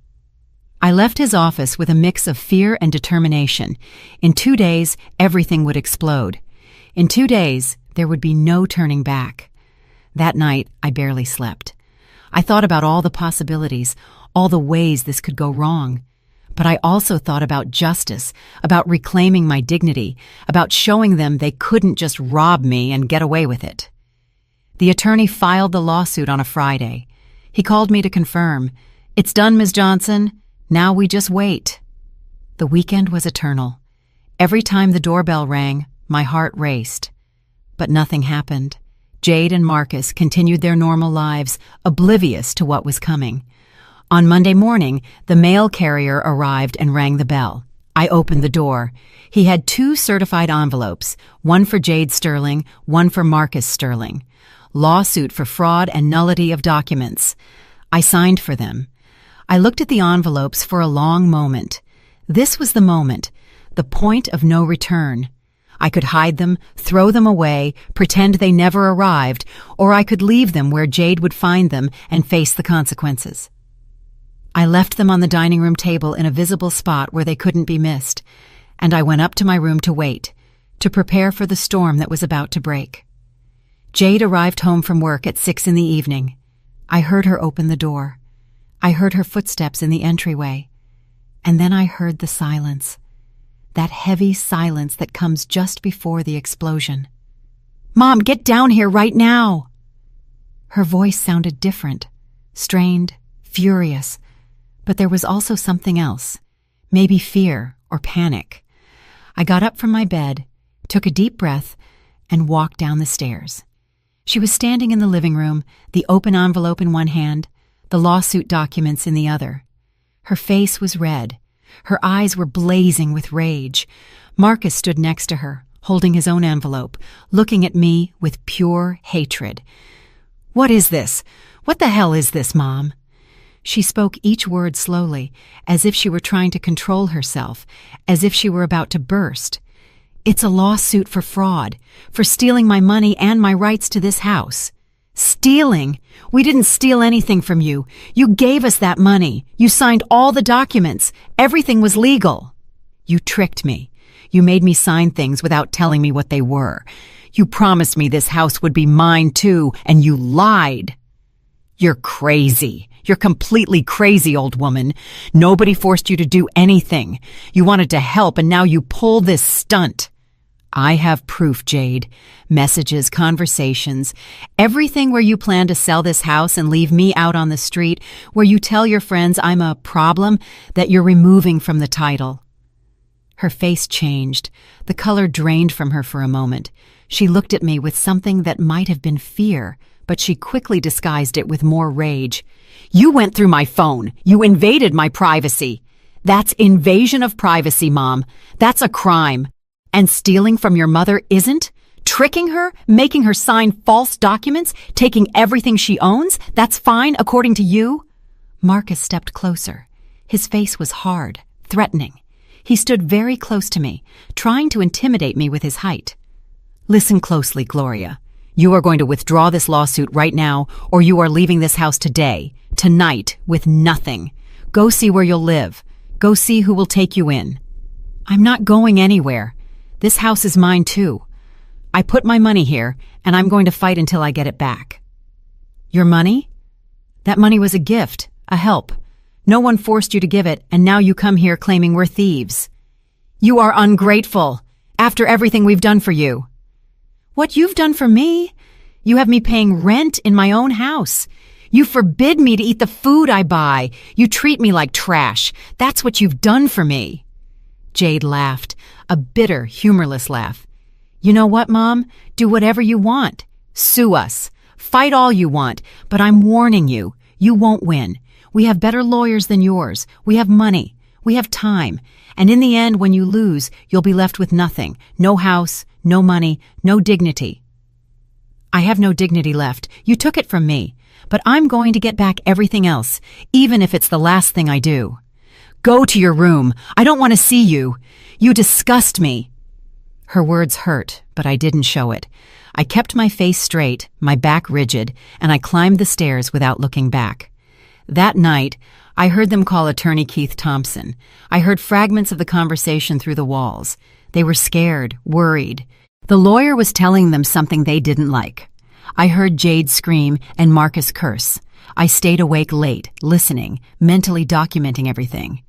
I left his office with a mix of fear and determination. In 2 days, everything would explode. In 2 days, there would be no turning back. That night, I barely slept. I thought about all the possibilities, all the ways this could go wrong. But I also thought about justice, about reclaiming my dignity, about showing them they couldn't just rob me and get away with it. The attorney filed the lawsuit on a Friday. He called me to confirm. "It's done, Ms. Johnson. Now we just wait." The weekend was eternal. Every time the doorbell rang, my heart raced. But nothing happened. Jade and Marcus continued their normal lives, oblivious to what was coming. On Monday morning, the mail carrier arrived and rang the bell. I opened the door. He had 2 certified envelopes, one for Jade Sterling, one for Marcus Sterling. Lawsuit for fraud and nullity of documents. I signed for them. I looked at the envelopes for a long moment. This was the moment, the point of no return. I could hide them, throw them away, pretend they never arrived, or I could leave them where Jade would find them and face the consequences. I left them on the dining room table in a visible spot where they couldn't be missed, and I went up to my room to wait, to prepare for the storm that was about to break. Jade arrived home from work at 6 in the evening. I heard her open the door. I heard her footsteps in the entryway. And then I heard the silence, that heavy silence that comes just before the explosion. "Mom, get down here right now!" Her voice sounded different, strained, furious. But there was also something else, maybe fear or panic. I got up from my bed, took a deep breath, and walked down the stairs. She was standing in the living room, the open envelope in one hand, the lawsuit documents in the other. Her face was red. Her eyes were blazing with rage. Marcus stood next to her, holding his own envelope, looking at me with pure hatred. "What is this? What the hell is this, Mom?" She spoke each word slowly, as if she were trying to control herself, as if she were about to burst. "It's a lawsuit for fraud, for stealing my money and my rights to this house." "Stealing? We didn't steal anything from you. You gave us that money. You signed all the documents. Everything was legal." "You tricked me. You made me sign things without telling me what they were. You promised me this house would be mine too, and you lied." "You're crazy. You're completely crazy, old woman. Nobody forced you to do anything. You wanted to help, and now you pull this stunt." "I have proof, Jade. Messages, conversations, everything where you plan to sell this house and leave me out on the street, where you tell your friends I'm a problem that you're removing from the title." Her face changed. The color drained from her for a moment. She looked at me with something that might have been fear, but she quickly disguised it with more rage. "You went through my phone. You invaded my privacy. That's invasion of privacy, Mom. That's a crime. And stealing from your mother isn't? Tricking her, making her sign false documents, taking everything she owns, that's fine according to you?" Marcus stepped closer. His face was hard, threatening. He stood very close to me, trying to intimidate me with his height. "Listen closely, Gloria. You are going to withdraw this lawsuit right now, or you are leaving this house today, tonight, with nothing. Go see where you'll live. Go see who will take you in." "I'm not going anywhere. This house is mine too. I put my money here, and I'm going to fight until I get it back." "Your money? That money was a gift, a help. No one forced you to give it, and now you come here claiming we're thieves. You are ungrateful, after everything we've done for you. What you've done for me? You have me paying rent in my own house. You forbid me to eat the food I buy. You treat me like trash. That's what you've done for me. Jade laughed, a bitter, humorless laugh. You know what, Mom? Do whatever you want. Sue us. Fight all you want, but I'm warning you, you won't win. We have better lawyers than yours. We have money. We have time. And in the end, when you lose, you'll be left with nothing. No house, no money, no dignity. I have no dignity left. You took it from me. But I'm going to get back everything else, even if it's the last thing I do. Go to your room. I don't want to see you. You disgust me. Her words hurt, but I didn't show it. I kept my face straight, my back rigid, and I climbed the stairs without looking back. That night, I heard them call attorney Keith Thompson. I heard fragments of the conversation through the walls. They were scared, worried. The lawyer was telling them something they didn't like. I heard Jade scream and Marcus curse. I stayed awake late, listening, mentally documenting everything.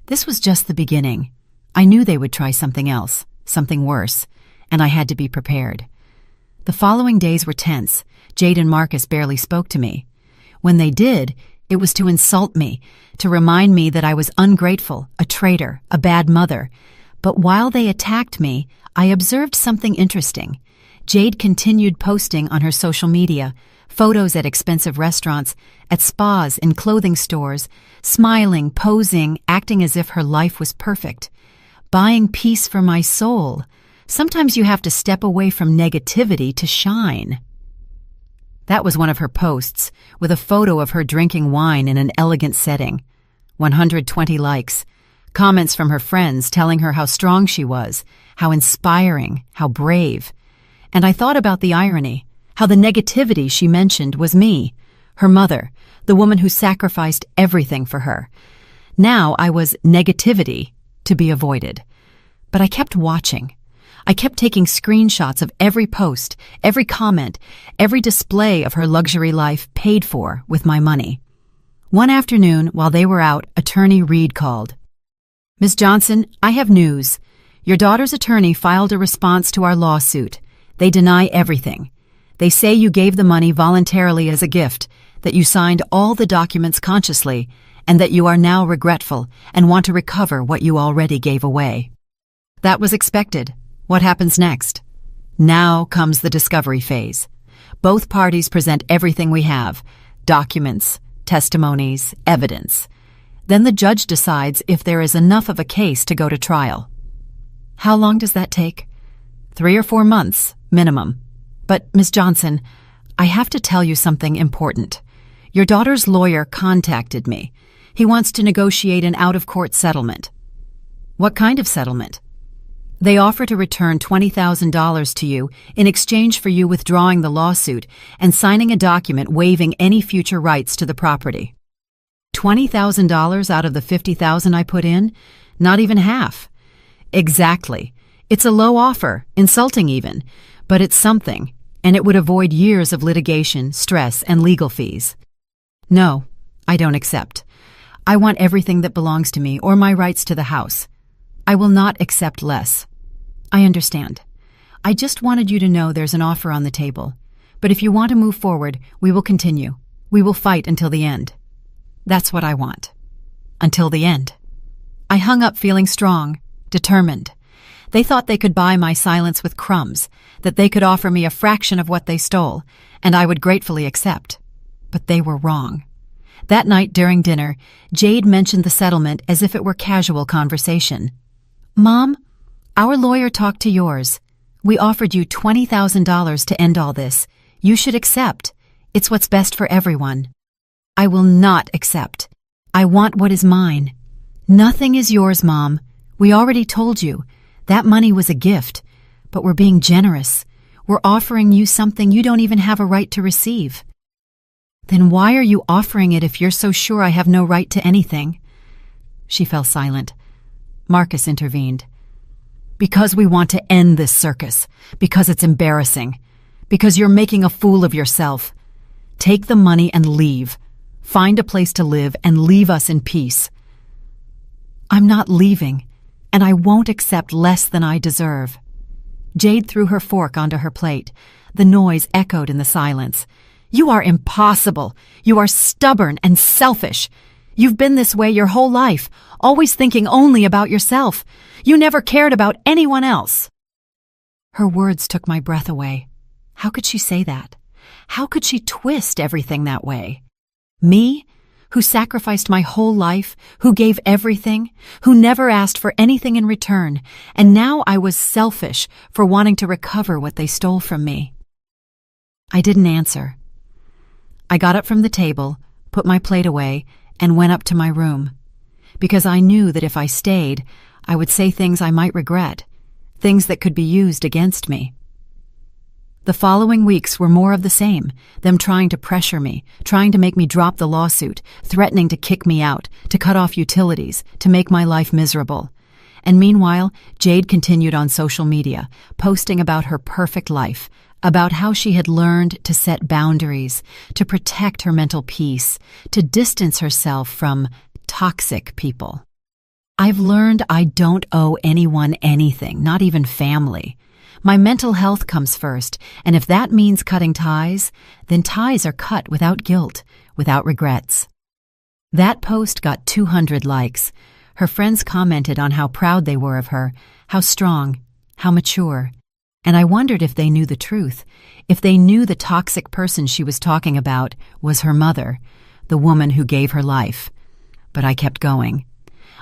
This was just the beginning. I knew they would try something else, something worse, and I had to be prepared. The following days were tense. Jade and Marcus barely spoke to me. When they did, it was to insult me, to remind me that I was ungrateful, a traitor, a bad mother. But while they attacked me, I observed something interesting. Jade continued posting on her social media, photos at expensive restaurants, at spas, in clothing stores, smiling, posing, acting as if her life was perfect. Buying peace for my soul. Sometimes you have to step away from negativity to shine. That was one of her posts, with a photo of her drinking wine in an elegant setting. 120 likes. Comments from her friends telling her how strong she was, how inspiring, how brave. And I thought about the irony, how the negativity she mentioned was me, her mother, the woman who sacrificed everything for her. Now I was negativity to be avoided. But I kept watching. I kept taking screenshots of every post, every comment, every display of her luxury life paid for with my money. One afternoon, while they were out, attorney Reed called. Ms. Johnson, I have news. Your daughter's attorney filed a response to our lawsuit. They deny everything. They say you gave the money voluntarily as a gift, that you signed all the documents consciously, and that you are now regretful and want to recover what you already gave away. That was expected. What happens next? Now comes the discovery phase. Both parties present everything we have, documents, testimonies, evidence. Then the judge decides if there is enough of a case to go to trial. How long does that take? 3 or 4 months, minimum. But, Ms. Johnson, I have to tell you something important. Your daughter's lawyer contacted me. He wants to negotiate an out-of-court settlement. What kind of settlement? They offer to return $20,000 to you in exchange for you withdrawing the lawsuit and signing a document waiving any future rights to the property. $20,000 out of the $50,000 I put in? Not even half. Exactly. It's a low offer, insulting even, but it's something, and it would avoid years of litigation, stress, and legal fees. No, I don't accept. I want everything that belongs to me or my rights to the house. I will not accept less. I understand. I just wanted you to know there's an offer on the table. But if you want to move forward, we will continue. We will fight until the end. That's what I want. Until the end. I hung up feeling strong, determined. They thought they could buy my silence with crumbs, that they could offer me a fraction of what they stole, and I would gratefully accept. But they were wrong. That night during dinner, Jade mentioned the settlement as if it were casual conversation. Mom, our lawyer talked to yours. We offered you $20,000 to end all this. You should accept. It's what's best for everyone. I will not accept. I want what is mine. Nothing is yours, Mom. We already told you. That money was a gift, but we're being generous. We're offering you something you don't even have a right to receive. Then why are you offering it if you're so sure I have no right to anything? She fell silent. Marcus intervened. Because we want to end this circus. Because it's embarrassing. Because you're making a fool of yourself. Take the money and leave. find a place to live, and leave us in peace. I'm not leaving, and I won't accept less than I deserve." Jade threw her fork onto her plate. The noise echoed in the silence. "You are impossible. You are stubborn and selfish. You've been this way your whole life, always thinking only about yourself. You never cared about anyone else." Her words took my breath away. How could she say that? How could she twist everything that way? Me, who sacrificed my whole life, who gave everything, who never asked for anything in return, and now I was selfish for wanting to recover what they stole from me. I didn't answer. I got up from the table, put my plate away, and went up to my room, because I knew that if I stayed, I would say things I might regret, things that could be used against me. The following weeks were more of the same, them trying to pressure me, trying to make me drop the lawsuit, threatening to kick me out, to cut off utilities, to make my life miserable. And meanwhile, Jade continued on social media, posting about her perfect life, about how she had learned to set boundaries, to protect her mental peace, to distance herself from toxic people. I've learned I don't owe anyone anything, not even family. My mental health comes first, and if that means cutting ties, then ties are cut without guilt, without regrets. That post got 200 likes. Her friends commented on how proud they were of her, how strong, how mature. And I wondered if they knew the truth, if they knew the toxic person she was talking about was her mother, the woman who gave her life. But I kept going.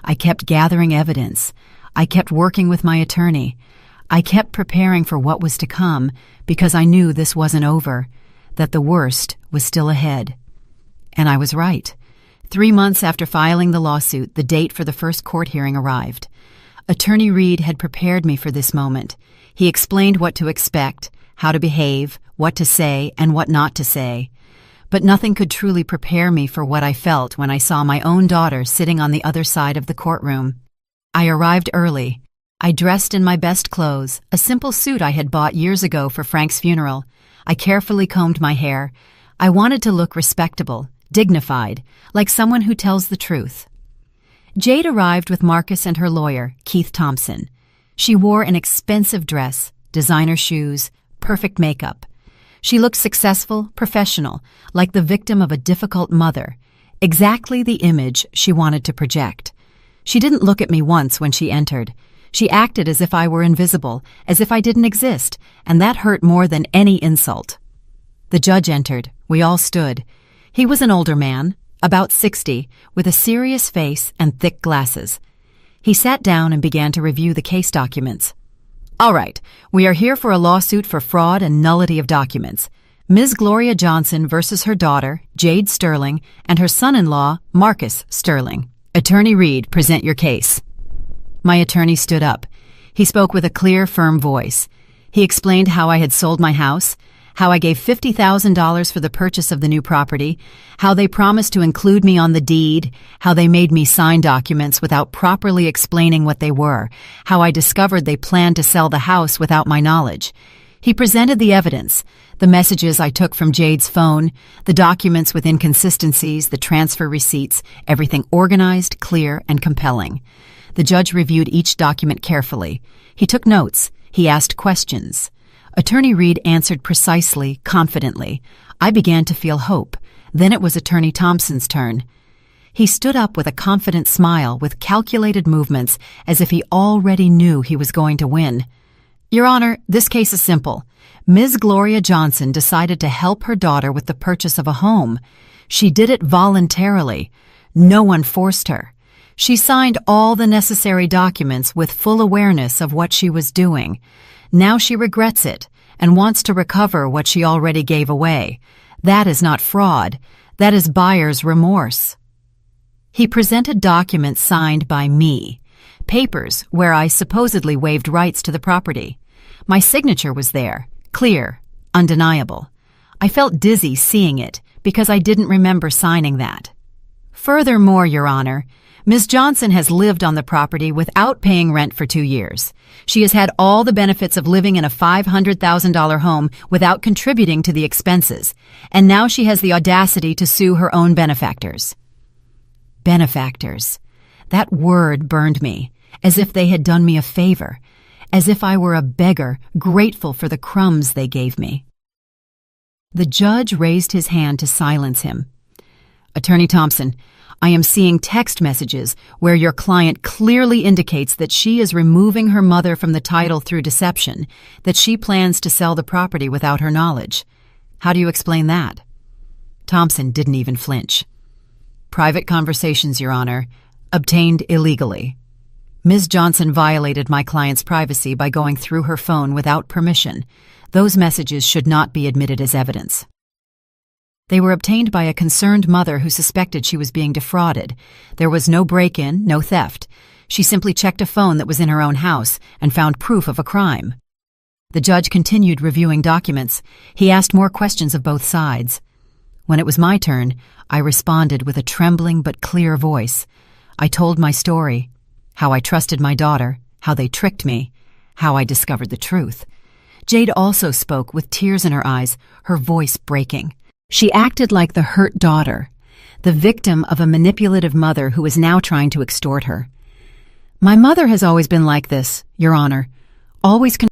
I kept gathering evidence. I kept working with my attorney. I kept preparing for what was to come because I knew this wasn't over, that the worst was still ahead. And I was right. 3 months after filing the lawsuit, the date for the first court hearing arrived. Attorney Reed had prepared me for this moment. He explained what to expect, how to behave, what to say, and what not to say. But nothing could truly prepare me for what I felt when I saw my own daughter sitting on the other side of the courtroom. I arrived early. I dressed in my best clothes, a simple suit I had bought years ago for Frank's funeral. I carefully combed my hair. I wanted to look respectable, dignified, like someone who tells the truth. Jade arrived with Marcus and her lawyer, Keith Thompson. She wore an expensive dress, designer shoes, perfect makeup. She looked successful, professional, like the victim of a difficult mother, exactly the image she wanted to project. She didn't look at me once when she entered. She acted as if I were invisible, as if I didn't exist, and that hurt more than any insult. The judge entered. We all stood. He was an older man, about 60, with a serious face and thick glasses. He sat down and began to review the case documents. "All right, we are here for a lawsuit for fraud and nullity of documents. Ms. Gloria Johnson versus her daughter, Jade Sterling, and her son-in-law, Marcus Sterling. Attorney Reed, present your case." My attorney stood up. He spoke with a clear, firm voice. He explained how I had sold my house, how I gave $50,000 for the purchase of the new property, how they promised to include me on the deed, how they made me sign documents without properly explaining what they were, how I discovered they planned to sell the house without my knowledge. He presented the evidence, the messages I took from Jade's phone, the documents with inconsistencies, the transfer receipts, everything organized, clear, and compelling. The judge reviewed each document carefully. He took notes. He asked questions. Attorney Reed answered precisely, confidently. I began to feel hope. Then it was Attorney Thompson's turn. He stood up with a confident smile, with calculated movements, as if he already knew he was going to win. "Your Honor, this case is simple. Ms. Gloria Johnson decided to help her daughter with the purchase of a home. She did it voluntarily. No one forced her. She signed all the necessary documents with full awareness of what she was doing. Now she regrets it and wants to recover what she already gave away. That is not fraud. That is buyer's remorse." He presented documents signed by me, papers where I supposedly waived rights to the property. My signature was there, clear, undeniable. I felt dizzy seeing it because I didn't remember signing that. "Furthermore, Your Honor, Ms. Johnson has lived on the property without paying rent for 2 years. She has had all the benefits of living in a $500,000 home without contributing to the expenses, and now she has the audacity to sue her own benefactors. Benefactors. That word burned me, as if they had done me a favor, as if I were a beggar grateful for the crumbs they gave me. The judge raised his hand to silence him. Attorney Thompson, I am seeing text messages where your client clearly indicates that she is removing her mother from the title through deception, that she plans to sell the property without her knowledge. How do you explain that? Thompson didn't even flinch. Private conversations, Your Honor, obtained illegally. Ms. Johnson violated my client's privacy by going through her phone without permission. Those messages should not be admitted as evidence. They were obtained by a concerned mother who suspected she was being defrauded. There was no break-in, no theft. She simply checked a phone that was in her own house and found proof of a crime. The judge continued reviewing documents. He asked more questions of both sides. When it was my turn, I responded with a trembling but clear voice. I told my story, how I trusted my daughter, how they tricked me, how I discovered the truth. Jade also spoke with tears in her eyes, her voice breaking. She acted like the hurt daughter, the victim of a manipulative mother who is now trying to extort her. My mother has always been like this, Your Honor, always